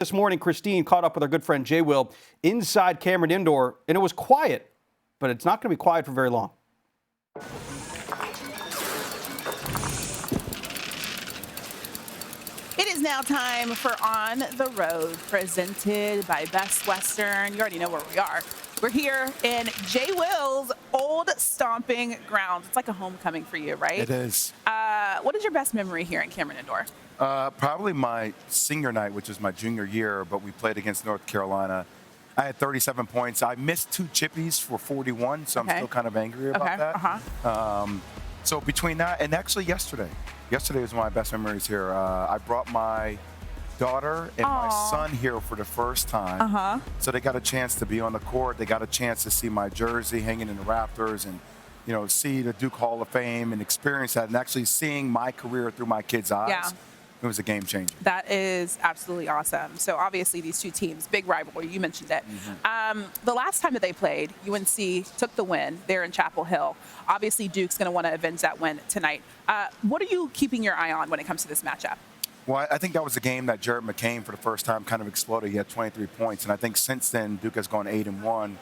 This morning, Christine caught up with our good friend Jay Will inside Cameron Indoor, and it was quiet, but it's not going to be quiet for very long. It is now time for On the Road, presented by Best Western. You already know where we are. We're here in Jay Will's old stomping grounds. It's like a homecoming for you, right? It is. What is your best memory here in Cameron Indoor? Probably my senior night, which was my junior year, but we played against North Carolina. I had 37 points. I missed 2 chippies for 41, so I'm still kind of angry about that. So between that and actually yesterday was one of my best memories here. I brought my daughter and my son here for the first time. So they got a chance to be on the court. They got a chance to see my jersey hanging in the rafters and, you know, see the Duke Hall of Fame and experience that, and actually seeing my career through my kids' eyes. Yeah. It was a game changer. That is absolutely awesome. So obviously these two teams, big rivalry, you mentioned it. The last time that they played, UNC took the win there in Chapel Hill. Obviously Duke's going to want to avenge that win tonight. What are you keeping your eye on when it comes to this matchup? Well, I think that was the game that McCain for the first time kind of exploded. He had 23 points, and I think since then Duke has gone 8-1.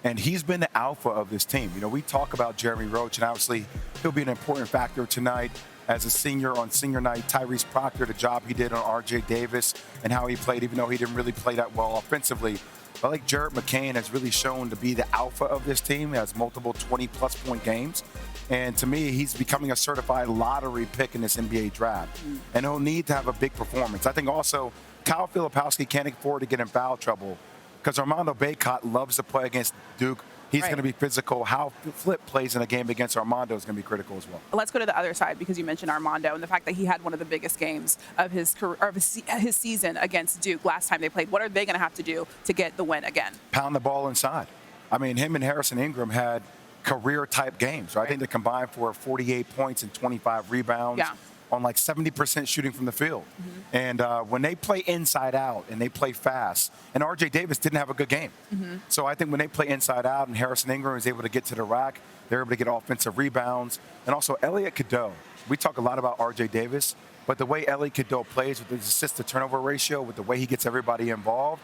And he's been the alpha of this team. You know, we talk about Jeremy Roach, and obviously he'll be an important factor tonight as a senior on senior night. Tyrese Proctor, the job he did on R.J. Davis and how he played, even though he didn't really play that well offensively. But like McCain has really shown to be the alpha of this team. He has multiple 20-plus point games. And to me, he's becoming a certified lottery pick in this NBA draft. And he'll need to have a big performance. I think also Kyle Filipowski can't afford to get in foul trouble because Armando Bacot loves to play against Duke. He's going to be physical. How Flip plays in a game against Armando is going to be critical as well. Let's go to the other side because you mentioned Armando and the fact that he had one of the biggest games of his career, of his season against Duke last time they played. What are they going to have to do to get the win again? Pound the ball inside. I mean, him and Harrison Ingram had career-type games, right? I think they combined for 48 points and 25 rebounds on like 70% shooting from the field. And when they play inside out and they play fast, and R.J. Davis didn't have a good game. So I think when they play inside out and Harrison Ingram is able to get to the rack, they're able to get offensive rebounds. And also Elliot Cadeau. We talk a lot about R.J. Davis, but the way Elliot Cadeau plays with his assist-to-turnover ratio, with the way he gets everybody involved,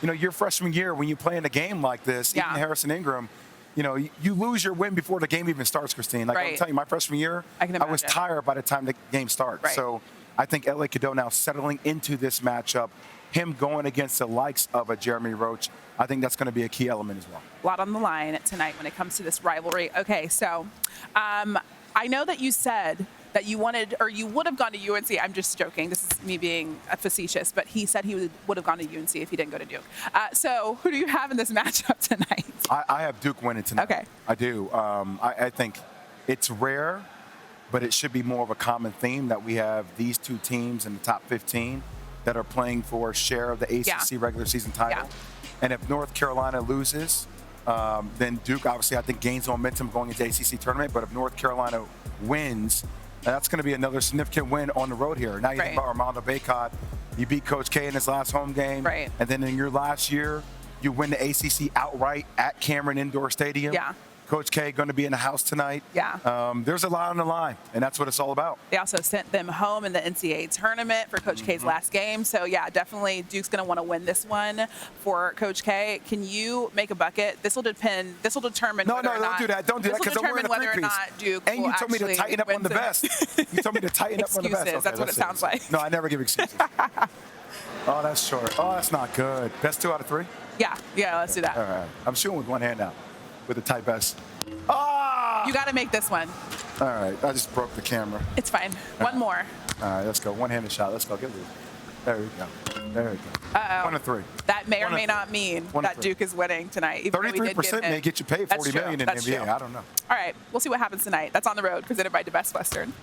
you know, your freshman year when you play in a game like this, even Harrison Ingram, you know, you lose your win before the game even starts, Christine. Like I'm telling you, my freshman year, I was tired by the time the game starts. So I think L.A. Cadeau now settling into this matchup, him going against the likes of a Jeremy Roach, I think that's going to be a key element as well. A lot on the line tonight when it comes to this rivalry. Okay, so I know that you said that you wanted, or you would have gone to UNC. I'm just joking. This is me being facetious, but he said he would have gone to UNC if he didn't go to Duke. So who do you have in this matchup tonight? I have Duke winning tonight. Okay. I do. I think it's rare, but it should be more of a common theme that we have these two teams in the top 15 that are playing for a share of the ACC regular season title. And if North Carolina loses, then Duke obviously I think gains momentum going into the ACC tournament. But if North Carolina wins, that's going to be another significant win on the road here. Now you think about Armando Bacot. You beat Coach K in his last home game. And then in your last year, you win the ACC outright at Cameron Indoor Stadium. Coach K going to be in the house tonight. There's a lot on the line, and that's what it's all about. They also sent them home in the NCAA tournament for Coach K's last game. So, yeah, definitely Duke's going to want to win this one for Coach K. Can you make a bucket? This will determine whether or not. Don't do that. Don't do that because I'm wearing a three-piece. And you told me to tighten up on the vest. You told me to tighten up on the vest. Okay, that's what it sounds like. No, I never give excuses. Oh, that's short. Oh, that's not good. Best 2 out of 3? Yeah, let's do that. All right. I'm shooting with one hand now with a tight vest. You got to make this one. All right. I just broke the camera. It's fine. One more. All right. Let's go. One-handed shot. Let's go. Get loose. There we go. There we go. 1 of 3. That may or may not mean that Duke is winning tonight. 33% may get you paid $40 million in the NBA. I don't know. All right. We'll see what happens tonight. That's On the Road, presented by Best Western.